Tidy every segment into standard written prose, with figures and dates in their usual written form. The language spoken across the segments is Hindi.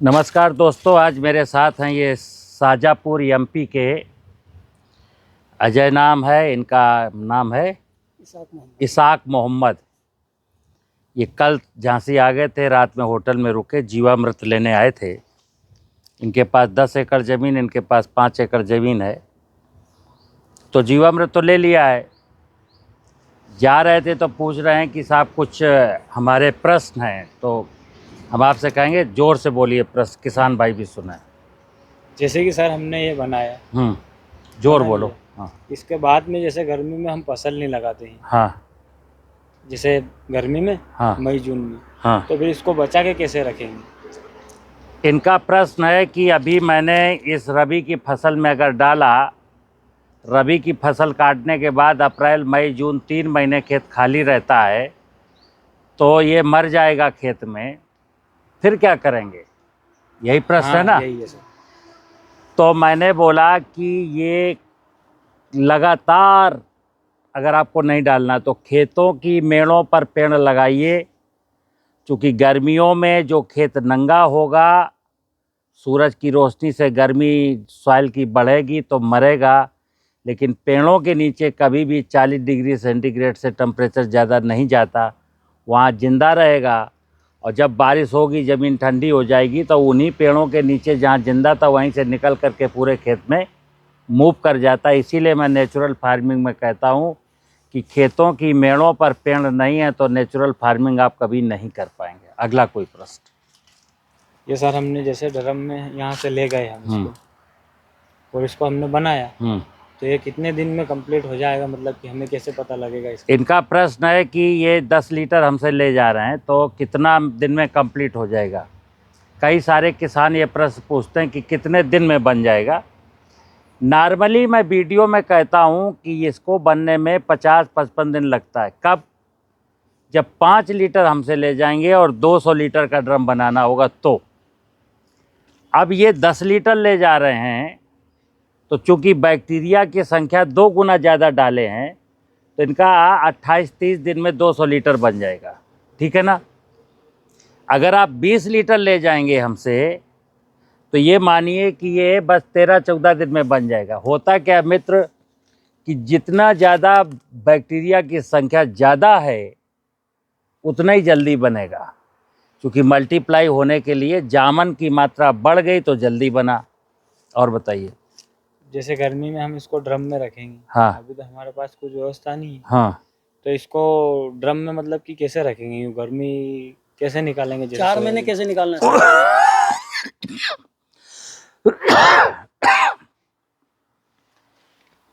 नमस्कार दोस्तों, आज मेरे साथ हैं ये शाजापुर एमपी के अजय नाम है, इनका नाम है इसाक मोहम्मद। ये कल झांसी आ गए थे, रात में होटल में रुके, जीवामृत लेने आए थे। इनके पास 10 एकड़ ज़मीन, इनके पास 5 एकड़ ज़मीन है। तो जीवामृत तो ले लिया है, जा रहे थे तो पूछ रहे हैं कि साहब कुछ हमारे प्रश्न हैं, तो हम आपसे कहेंगे जोर से बोलिए, प्रश्न किसान भाई भी सुने। जैसे कि सर हमने ये बनाया, जोर बना बोलो। लिया। हाँ इसके बाद में जैसे गर्मी में हम फसल नहीं लगाते हैं, हाँ जैसे गर्मी में हाँ मई जून में, हाँ। तो फिर इसको बचा के कैसे रखेंगे? इनका प्रश्न है कि अभी मैंने इस रबी की फसल में अगर डाला, रबी की फसल काटने के बाद अप्रैल मई जून 3 महीने खेत खाली रहता है, तो ये मर जाएगा खेत में, फिर क्या करेंगे? यही प्रश्न है ना? यही है सर। तो मैंने बोला कि ये लगातार अगर आपको नहीं डालना तो खेतों की मेड़ों पर पेड़ लगाइए, क्योंकि गर्मियों में जो खेत नंगा होगा, सूरज की रोशनी से गर्मी सॉइल की बढ़ेगी तो मरेगा, लेकिन पेड़ों के नीचे कभी भी 40 डिग्री सेंटीग्रेड से टेम्परेचर ज़्यादा नहीं जाता, वहाँ जिंदा रहेगा। और जब बारिश होगी, ज़मीन ठंडी हो जाएगी, तो उन्हीं पेड़ों के नीचे जहाँ जिंदा था वहीं से निकल करके पूरे खेत में मूव कर जाता है। इसीलिए मैं नेचुरल फार्मिंग में कहता हूँ कि खेतों की मेड़ों पर पेड़ नहीं है तो नेचुरल फार्मिंग आप कभी नहीं कर पाएंगे। अगला कोई प्रश्न? ये सर हमने जैसे ड्रम में यहाँ से ले गए हम इसको, और इसको हमने बनाया, तो ये कितने दिन में कंप्लीट हो जाएगा? मतलब कि हमें कैसे पता लगेगा इसका? इनका प्रश्न है कि ये 10 लीटर हमसे ले जा रहे हैं तो कितना दिन में कंप्लीट हो जाएगा। कई सारे किसान ये प्रश्न पूछते हैं कि कितने दिन में बन जाएगा। नॉर्मली मैं वीडियो में कहता हूँ कि इसको बनने में 50-55 दिन लगता है। कब? जब 5 लीटर हमसे ले जाएंगे और 200 लीटर का ड्रम बनाना होगा तो। अब ये 10 लीटर ले जा रहे हैं, तो चूंकि बैक्टीरिया की संख्या 2 गुना ज़्यादा डाले हैं, तो इनका 28-30 दिन में 200 लीटर बन जाएगा। ठीक है ना? अगर आप 20 लीटर ले जाएंगे हमसे, तो ये मानिए कि ये बस 13-14 दिन में बन जाएगा। होता क्या मित्र कि जितना ज़्यादा बैक्टीरिया की संख्या ज़्यादा है उतना ही जल्दी बनेगा, क्योंकि मल्टीप्लाई होने के लिए जामन की मात्रा बढ़ गई तो जल्दी बना। और बताइए। जैसे गर्मी में हम इसको ड्रम में रखेंगे, हाँ। अभी तो हमारे पास कुछ व्यवस्था नहीं है, हाँ, तो इसको ड्रम में मतलब कि कैसे रखेंगे? यूँ गर्मी कैसे निकालेंगे? 4 महीने कैसे निकालना है?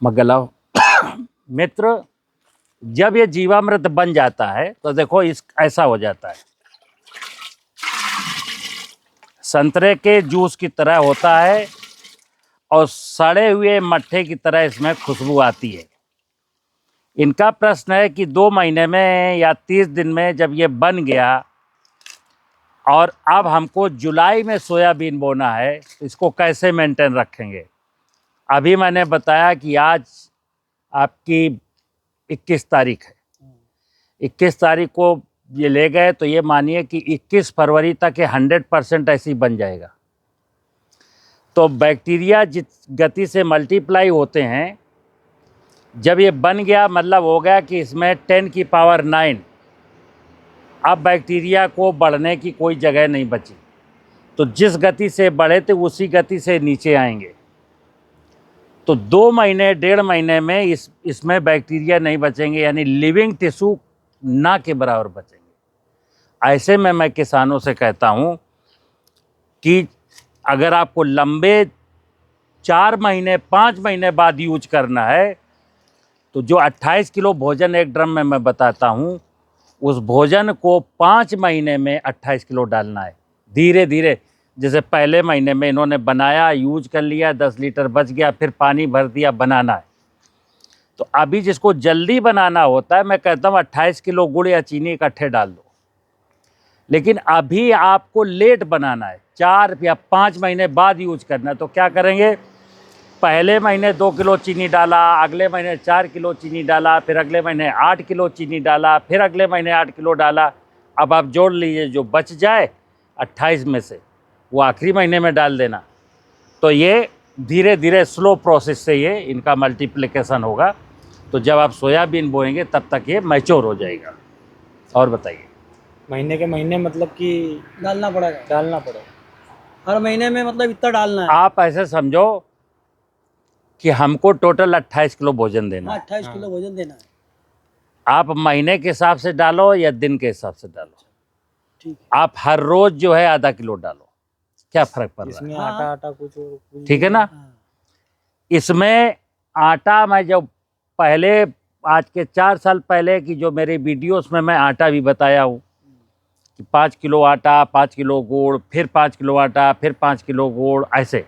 मगलाओ मित्र, जब ये जीवामृत बन जाता है तो देखो इस ऐसा हो जाता है, संतरे के जूस की तरह होता है और सड़े हुए मट्ठे की तरह इसमें खुशबू आती है। इनका प्रश्न है कि 2 महीने में या 30 दिन में जब ये बन गया और अब हमको जुलाई में सोयाबीन बोना है, तो इसको कैसे मेंटेन रखेंगे? अभी मैंने बताया कि आज आपकी 21 तारीख है, 21 तारीख को ये ले गए, तो ये मानिए कि 21 फरवरी तक ये 100% ऐसी बन जाएगा। तो बैक्टीरिया जिस गति से मल्टीप्लाई होते हैं, जब ये बन गया मतलब हो गया कि इसमें 10 की पावर 9, अब बैक्टीरिया को बढ़ने की कोई जगह नहीं बची। तो जिस गति से बढ़े थे उसी गति से नीचे आएंगे। तो 2 महीने 1.5 महीने में इसमें बैक्टीरिया नहीं बचेंगे, यानी लिविंग टिश्यू ना के बराबर बचेंगे। ऐसे में मैं किसानों से कहता हूँ कि अगर आपको लंबे 4 महीने 5 महीने बाद यूज करना है, तो जो 28 किलो भोजन एक ड्रम में मैं बताता हूँ, उस भोजन को 5 महीने में 28 किलो डालना है, धीरे धीरे। जैसे पहले महीने में इन्होंने बनाया, यूज कर लिया, 10 लीटर बच गया, फिर पानी भर दिया, बनाना है। तो अभी जिसको जल्दी बनाना होता है, मैं कहता हूँ 28 किलो गुड़ या चीनी इकट्ठे डाल दो। लेकिन अभी आपको लेट बनाना है, 4 या 5 महीने बाद यूज करना है, तो क्या करेंगे? पहले महीने 2 किलो चीनी डाला, अगले महीने 4 किलो चीनी डाला, फिर अगले महीने 8 किलो चीनी डाला, फिर अगले महीने 8 किलो डाला। अब आप जोड़ लीजिए जो बच जाए 28 में से, वो आखिरी महीने में डाल देना। तो ये धीरे धीरे स्लो प्रोसेस से ये इनका मल्टीप्लिकेशन होगा। तो जब आप सोयाबीन बोएंगे तब तक ये मैच्योर हो जाएगा। और बताइए। महीने के महीने मतलब कि डालना पड़ेगा, डालना पड़ेगा। हर महीने में मतलब इतना डालना है। आप ऐसे समझो कि हमको टोटल 28 किलो भोजन देना हाँ, है। 28 किलो भोजन देना है। आप महीने के हिसाब से डालो या दिन के हिसाब से डालो, ठीक है। आप हर रोज जो है आधा किलो डालो, क्या फर्क पड़ रहा है? इसमें हाँ। आटा आटा कुछ और कुछ ठीक है ना। हाँ, इसमें आटा मैं जब पहले आज के 4 साल पहले की जो मेरी वीडियोस में मैं आटा भी बताया हूँ कि 5 किलो आटा, 5 किलो गुड़, फिर 5 किलो आटा, फिर 5 किलो गुड़। ऐसे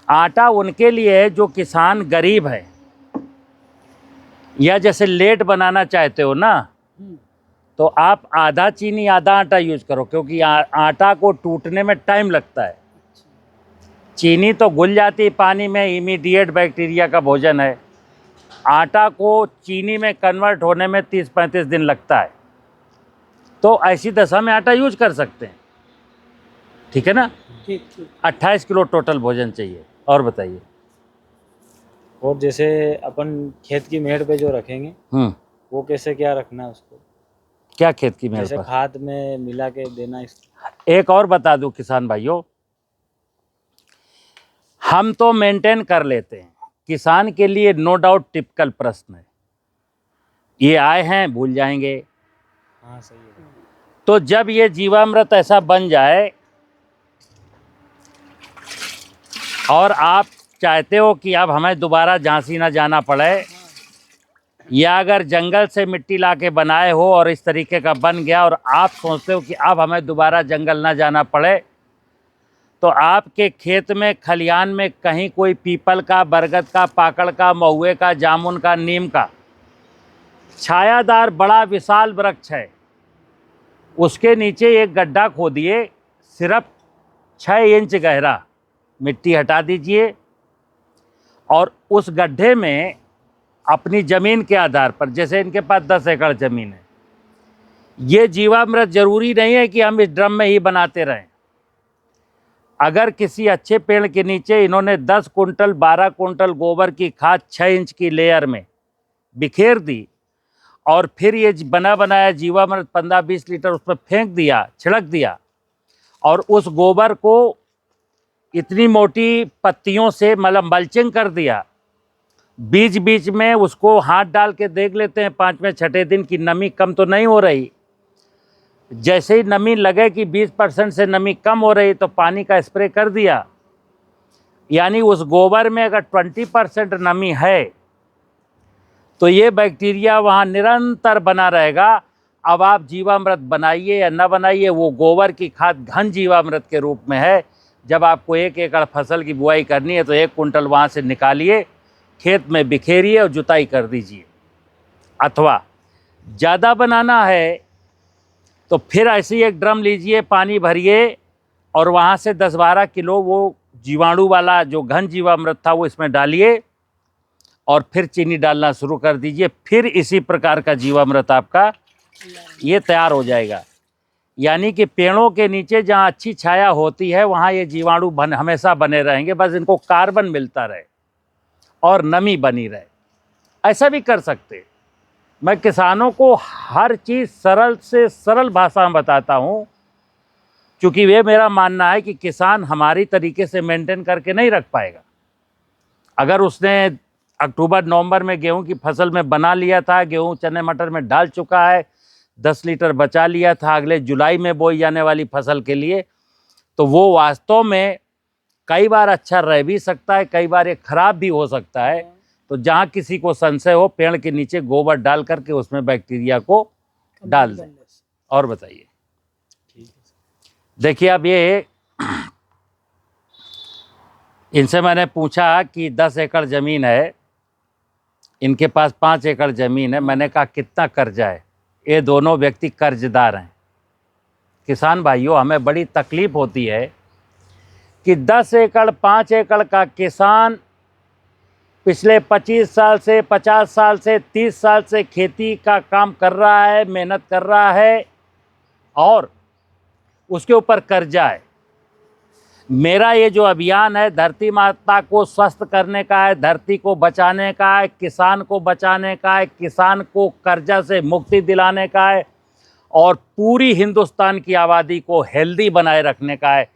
आटा उनके लिए है जो किसान गरीब है या जैसे लेट बनाना चाहते हो ना, तो आप आधा चीनी आधा आटा यूज करो, क्योंकि आटा को टूटने में टाइम लगता है। चीनी तो घुल जाती है पानी में, इमीडिएट बैक्टीरिया का भोजन है। आटा को चीनी में कन्वर्ट होने में 30-35 दिन लगता है। तो ऐसी दशा में आटा यूज कर सकते हैं। ठीक है ना। ठीक ठीक। 28 किलो टोटल भोजन चाहिए। और बताइए। और जैसे अपन खेत की मेड़ पे जो रखेंगे वो कैसे क्या रखना है उसको? क्या खेत की मेरे जैसे पास खाद में मिला के देना इसको? एक और बता दूं किसान भाइयों, हम तो मेंटेन कर लेते हैं, किसान के लिए नो डाउट टिपिकल प्रश्न है। ये आए हैं भूल जाएंगे। हाँ सही है। तो जब ये जीवामृत ऐसा बन जाए और आप चाहते हो कि अब हमें दोबारा झांसी ना जाना पड़े, या अगर जंगल से मिट्टी ला के बनाए हो और इस तरीके का बन गया और आप सोचते हो कि अब हमें दोबारा जंगल ना जाना पड़े, तो आपके खेत में खलिहान में कहीं कोई पीपल का, बरगद का, पाकड़ का, महुए का, जामुन का, नीम का छायादार बड़ा विशाल वृक्ष है, उसके नीचे एक गड्ढा खोदिए, सिर्फ 6 इंच गहरा, मिट्टी हटा दीजिए और उस गड्ढे में अपनी ज़मीन के आधार पर, जैसे इनके पास 10 एकड़ ज़मीन है, ये जीवामृत जरूरी नहीं है कि हम इस ड्रम में ही बनाते रहें। अगर किसी अच्छे पेड़ के नीचे इन्होंने 10 कुंटल 12 कुंटल गोबर की खाद 6 इंच की लेयर में बिखेर दी और फिर ये बना बनाया जीवामृत 15-20 लीटर उस पर फेंक दिया, छिड़क दिया, और उस गोबर को इतनी मोटी पत्तियों से मतलब मल्चिंग कर दिया, बीच बीच में उसको हाथ डाल के देख लेते हैं 5वें 6ठे दिन की नमी कम तो नहीं हो रही। जैसे ही नमी लगे कि 20% से नमी कम हो रही तो पानी का स्प्रे कर दिया, यानी उस गोबर में अगर 20% नमी है तो ये बैक्टीरिया वहाँ निरंतर बना रहेगा। अब आप जीवामृत बनाइए या न बनाइए, वो गोबर की खाद घन जीवामृत के रूप में है। जब आपको 1 एकड़ फसल की बुआई करनी है तो 1 कुंटल वहाँ से निकालिए, खेत में बिखेरिए और जुताई कर दीजिए। अथवा ज़्यादा बनाना है तो फिर ऐसे ही एक ड्रम लीजिए, पानी भरिए और वहाँ से 10-12 किलो वो जीवाणु वाला जो घन जीवामृत था वो इसमें डालिए और फिर चीनी डालना शुरू कर दीजिए। फिर इसी प्रकार का जीवामृत आपका ये तैयार हो जाएगा। यानी कि पेड़ों के नीचे जहाँ अच्छी छाया होती है वहाँ ये जीवाणु हमेशा बने रहेंगे, बस इनको कार्बन मिलता रहे और नमी बनी रहे। ऐसा भी कर सकते। मैं किसानों को हर चीज़ सरल से सरल भाषा में बताता हूँ, क्योंकि वे मेरा मानना है कि किसान हमारी तरीके से मेंटेन करके नहीं रख पाएगा। अगर उसने अक्टूबर नवंबर में गेहूं की फसल में बना लिया था, गेहूं चने मटर में डाल चुका है, 10 लीटर बचा लिया था अगले जुलाई में बोई जाने वाली फसल के लिए, तो वो वास्तव में कई बार अच्छा रह भी सकता है, कई बार ये खराब भी हो सकता है। तो जहाँ किसी को संशय हो, पेड़ के नीचे गोबर डाल करके उसमें बैक्टीरिया को डाल दें। और बताइए। देखिए अब ये इनसे मैंने पूछा कि 10 एकड़ ज़मीन है, इनके पास 5 एकड़ ज़मीन है। मैंने कहा कितना कर्जा है? ये दोनों व्यक्ति कर्जदार हैं। किसान भाइयों, हमें बड़ी तकलीफ़ होती है कि 10 एकड़ 5 एकड़ का किसान पिछले 25 साल से 50 साल से 30 साल से खेती का काम कर रहा है, मेहनत कर रहा है और उसके ऊपर कर्जा है। मेरा ये जो अभियान है धरती माता को स्वस्थ करने का है, धरती को बचाने का है, किसान को बचाने का है, किसान को कर्जा से मुक्ति दिलाने का है और पूरी हिंदुस्तान की आबादी को हेल्दी बनाए रखने का है।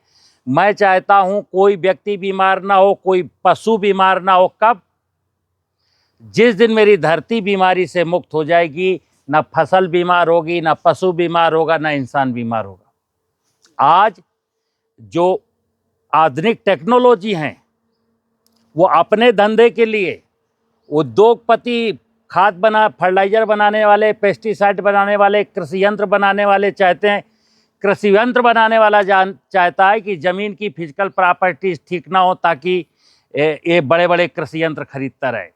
मैं चाहता हूँ कोई व्यक्ति बीमार ना हो, कोई पशु बीमार ना हो। कब? जिस दिन मेरी धरती बीमारी से मुक्त हो जाएगी, ना फसल बीमार होगी, ना पशु बीमार होगा, ना इंसान बीमार होगा। आज जो आधुनिक टेक्नोलॉजी हैं वो अपने धंधे के लिए उद्योगपति, फर्टिलाइजर बनाने वाले, पेस्टिसाइड बनाने वाले, कृषि यंत्र बनाने वाले चाहते हैं। कृषि यंत्र बनाने वाला चाहता है कि ज़मीन की फिजिकल प्रॉपर्टीज ठीक ना हो ताकि ये बड़े बड़े कृषि यंत्र खरीदता रहे।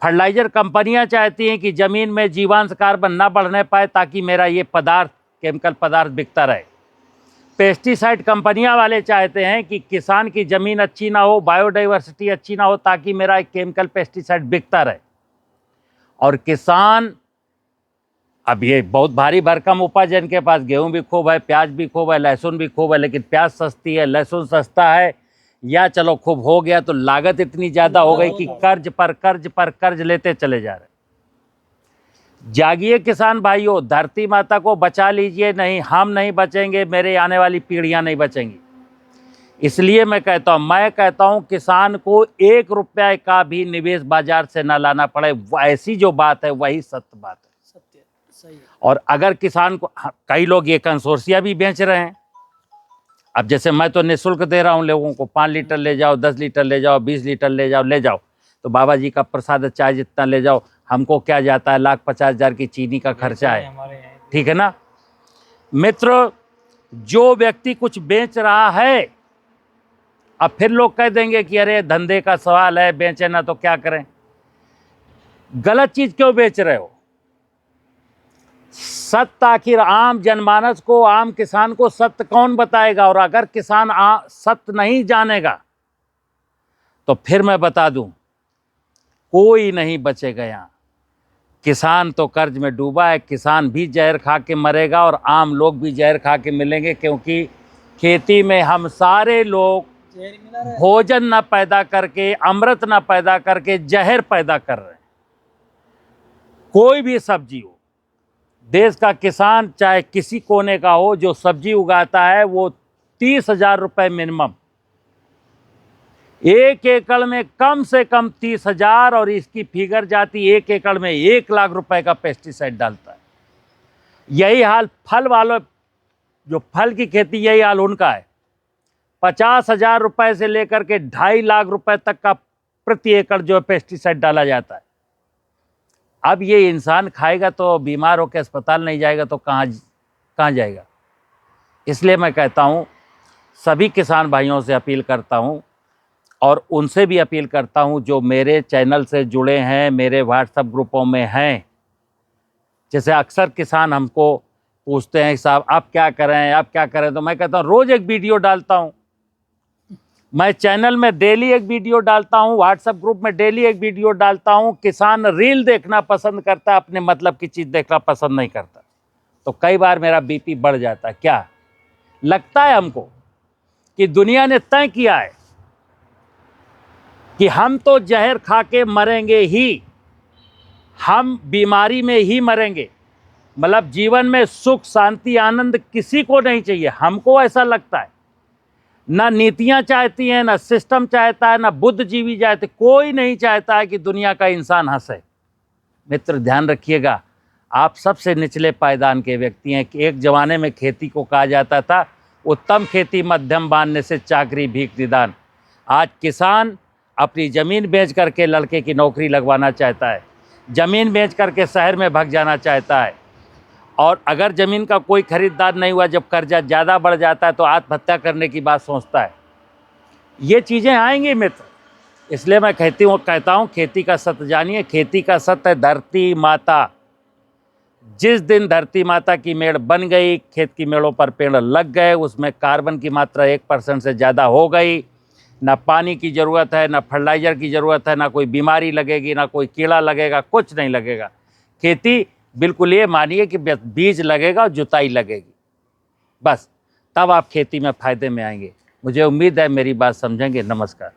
फर्टिलाइजर कंपनियां चाहती हैं कि ज़मीन में जीवांश कार्बन ना बढ़ने पाए ताकि मेरा ये पदार्थ, केमिकल पदार्थ बिकता रहे। पेस्टिसाइड कंपनियां वाले चाहते हैं कि किसान की ज़मीन अच्छी ना हो, बायोडाइवर्सिटी अच्छी ना हो ताकि मेरा केमिकल पेस्टिसाइड बिकता रहे। और किसान, अब ये बहुत भारी भरकम उपज है इनके पास, गेहूं भी खूब है, प्याज भी खूब है, लहसुन भी खूब है, लेकिन प्याज सस्ती है, लहसुन सस्ता है, या चलो खूब हो गया तो लागत इतनी ज़्यादा हो गई कि कर्ज पर कर्ज पर कर्ज लेते चले जा रहे। जागिए किसान भाइयों, धरती माता को बचा लीजिए। नहीं, हम नहीं बचेंगे, मेरे आने वाली पीढ़ियां नहीं बचेंगी। इसलिए मैं कहता हूं किसान को 1 रुपया का भी निवेश बाजार से ना लाना पड़े। ऐसी जो बात है वही सत्य बात है। सत्य, सही है। और अगर किसान को, कई लोग ये कंसोर्सिया भी बेच रहे हैं। अब जैसे मैं तो निःशुल्क दे रहा हूं लोगों को, 5 लीटर ले जाओ, 10 लीटर ले जाओ, 20 लीटर ले जाओ, तो बाबा जी का प्रसाद चाय जितना ले जाओ, हमको क्या जाता है, 1,50,000 की चीनी का खर्चा है, ठीक है ना मित्र। जो व्यक्ति कुछ बेच रहा है, अब फिर लोग कह देंगे कि अरे धंधे का सवाल है, बेचे ना तो क्या करें। गलत चीज क्यों बेच रहे हो? सत्य आखिर आम जनमानस को, आम किसान को सत्य कौन बताएगा? और अगर किसान सत्य नहीं जानेगा तो फिर मैं बता दूं, कोई नहीं बचेगा यहाँ। किसान तो कर्ज में डूबा है, किसान भी जहर खा के मरेगा और आम लोग भी जहर खा के मिलेंगे, क्योंकि खेती में हम सारे लोग भोजन ना पैदा करके, अमृत ना पैदा करके, जहर पैदा कर रहे हैं। कोई भी सब्जी हो, देश का किसान चाहे किसी कोने का हो, जो सब्जी उगाता है वो 30,000 रुपये मिनिमम, 1 एकड़ में कम से कम 30,000, और इसकी फिगर जाती 1 एकड़ में 1 लाख रुपए का पेस्टिसाइड डालता है। यही हाल फल वालों, जो फल की खेती, यही हाल उनका है। 50,000 रुपए से लेकर के 2.5 लाख रुपए तक का प्रति एकड़ जो है पेस्टिसाइड डाला जाता है। अब ये इंसान खाएगा तो बीमार होकर अस्पताल नहीं जाएगा तो कहाँ जाएगा? इसलिए मैं कहता हूँ, सभी किसान भाइयों से अपील करता हूँ और उनसे भी अपील करता हूँ जो मेरे चैनल से जुड़े हैं, मेरे व्हाट्सएप ग्रुपों में हैं। जैसे अक्सर किसान हमको पूछते हैं, साहब आप क्या करें, आप क्या करें, तो मैं कहता हूँ रोज़ एक वीडियो डालता हूँ। मैं चैनल में डेली एक वीडियो डालता हूँ, व्हाट्सएप ग्रुप में डेली एक वीडियो डालता हूँ। किसान रील देखना पसंद करता है, अपने मतलब की चीज़ देखना पसंद नहीं करता। तो कई बार मेरा बीपी बढ़ जाता है। क्या लगता है हमको कि दुनिया ने तय किया है कि हम तो जहर खा के मरेंगे ही, हम बीमारी में ही मरेंगे, मतलब जीवन में सुख शांति आनंद किसी को नहीं चाहिए। हमको ऐसा लगता है, ना नीतियां चाहती हैं, ना सिस्टम चाहता है, ना बुद्धिजीवी चाहते, कोई नहीं चाहता है कि दुनिया का इंसान हंसे। मित्र ध्यान रखिएगा, आप सबसे निचले पायदान के व्यक्ति हैं। कि एक जमाने में खेती को कहा जाता था उत्तम खेती मध्यम बांधने से चाकरी भीख निदान। आज किसान अपनी ज़मीन बेच करके लड़के की नौकरी लगवाना चाहता है, ज़मीन बेच करके शहर में भाग जाना चाहता है, और अगर ज़मीन का कोई खरीदार नहीं हुआ, जब कर्जा ज़्यादा बढ़ जाता है तो आत्महत्या करने की बात सोचता है। ये चीज़ें आएंगी मित्र। इसलिए मैं कहता हूँ खेती का सत्य जानिए। खेती का सत्य है धरती माता। जिस दिन धरती माता की मेड़ बन गई, खेत की मेड़ों पर पेड़ लग गए, उसमें कार्बन की मात्रा 1% से ज़्यादा हो गई, ना पानी की ज़रूरत है, ना फर्टिलाइज़र की ज़रूरत है, ना कोई बीमारी लगेगी, ना कोई कीड़ा लगेगा, कुछ नहीं लगेगा। खेती बिल्कुल ये मानिए कि बीज लगेगा और जुताई लगेगी, बस तब आप खेती में फ़ायदे में आएंगे। मुझे उम्मीद है मेरी बात समझेंगे। नमस्कार।